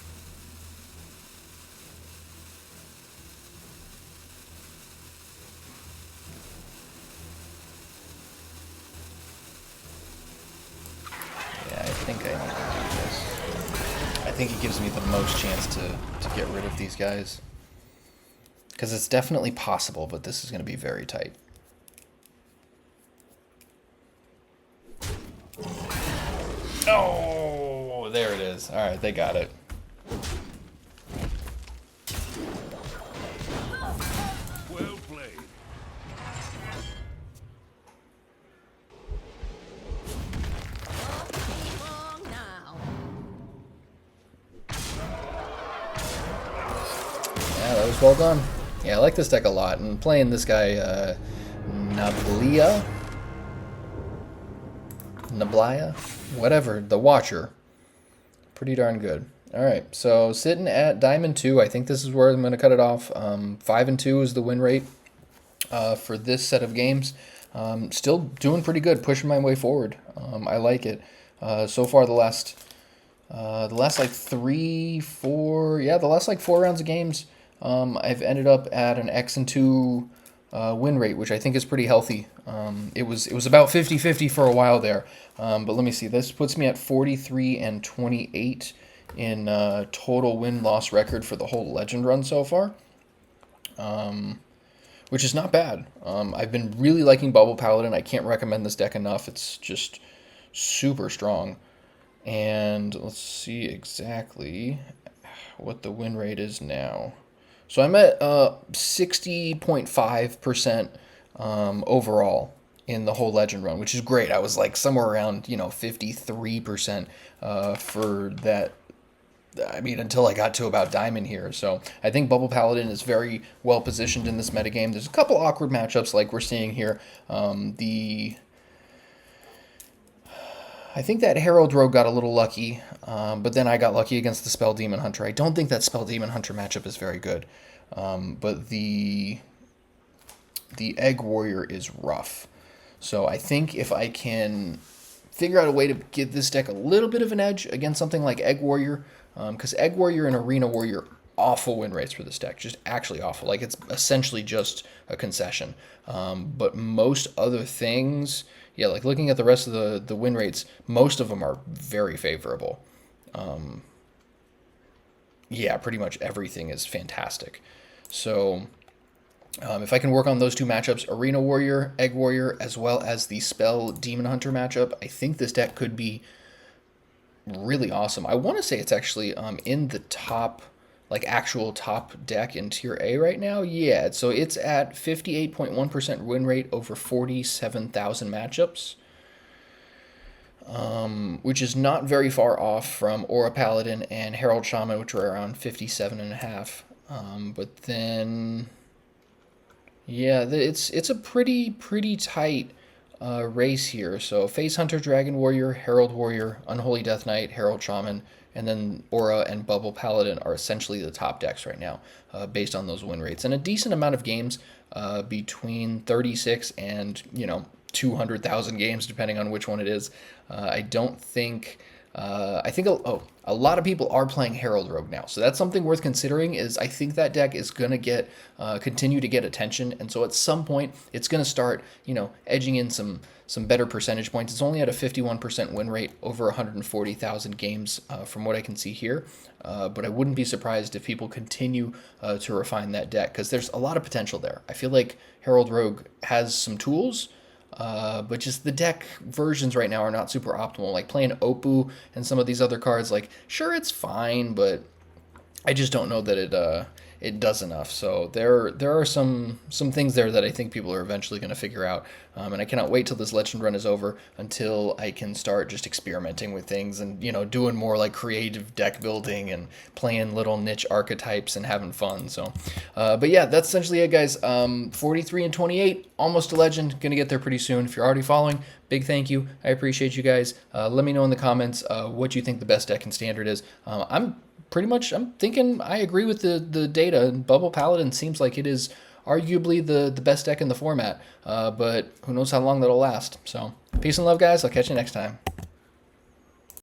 Yeah, I think I need to do this. I think it gives me the most chance to get rid of these guys. Because it's definitely possible, but this is going to be very tight. Oh, there it is. All right, they got it. Well played. Long now. Yeah, that was well done. Yeah, I like this deck a lot, and playing this guy, Nablaya, whatever, the Watcher, pretty darn good. All right, so sitting at Diamond 2, I think this is where I'm going to cut it off. 5-2 is the win rate for this set of games. Still doing pretty good, pushing my way forward. I like it. So far, the last like 4 rounds of games, I've ended up at an X&2 win rate, which I think is pretty healthy. It was about 50-50 for a while there, but let me see. This puts me at 43-28 in total win-loss record for the whole Legend run so far, which is not bad. I've been really liking Bubble Paladin. I can't recommend this deck enough. It's just super strong. And let's see exactly what the win rate is now. So I'm at 60.5% overall in the whole Legend run, which is great. I was like somewhere around 53% for that. I mean, until I got to about Diamond here. So I think Bubble Paladin is very well positioned in this metagame. There's a couple awkward matchups like we're seeing here. I think that Herald Rogue got a little lucky, but then I got lucky against the Spell Demon Hunter. I don't think that Spell Demon Hunter matchup is very good, but the Egg Warrior is rough. So I think if I can figure out a way to give this deck a little bit of an edge against something like Egg Warrior, because Egg Warrior and Arena Warrior, awful win rates for this deck, just actually awful. Like, it's essentially just a concession. But most other things, yeah, like looking at the rest of the win rates, most of them are very favorable. Yeah, pretty much everything is fantastic. So if I can work on those two matchups, Arena Warrior, Egg Warrior, as well as the Spell Demon Hunter matchup, I think this deck could be really awesome. I want to say it's actually in the top, like actual top deck in Tier A right now. Yeah, so it's at 58.1% win rate over 47,000 matchups, which is not very far off from Aura Paladin and Herald Shaman, which are around 57.5. But then, yeah, it's a pretty tight race here. So Face Hunter, Dragon Warrior, Herald Warrior, Unholy Death Knight, Herald Shaman, and then Aura and Bubble Paladin are essentially the top decks right now, based on those win rates. And a decent amount of games between 36 and 200,000 games, depending on which one it is. I don't think. I think a lot of people are playing Herald Rogue now, so that's something worth considering. Is I think that deck is gonna continue to get attention, and so at some point it's gonna start edging in some better percentage points. It's only at a 51% win rate over 140,000 games from what I can see here, but I wouldn't be surprised if people continue to refine that deck because there's a lot of potential there. I feel like Herald Rogue has some tools. But just the deck versions right now are not super optimal. Like playing Opu and some of these other cards, like sure it's fine, but I just don't know that it does enough. So there are some things there that I think people are eventually going to figure out. And I cannot wait till this legend run is over until I can start just experimenting with things and doing more like creative deck building and playing little niche archetypes and having fun. So, but yeah, that's essentially it, guys. 43 and 28, almost a legend. Gonna get there pretty soon. If you're already following, big thank you. I appreciate you guys. Let me know in the comments what you think the best deck in Standard is. I'm thinking I agree with the data. Bubble Paladin seems like it is arguably the best deck in the format, but who knows how long that'll last. So peace and love, guys. I'll catch you next time.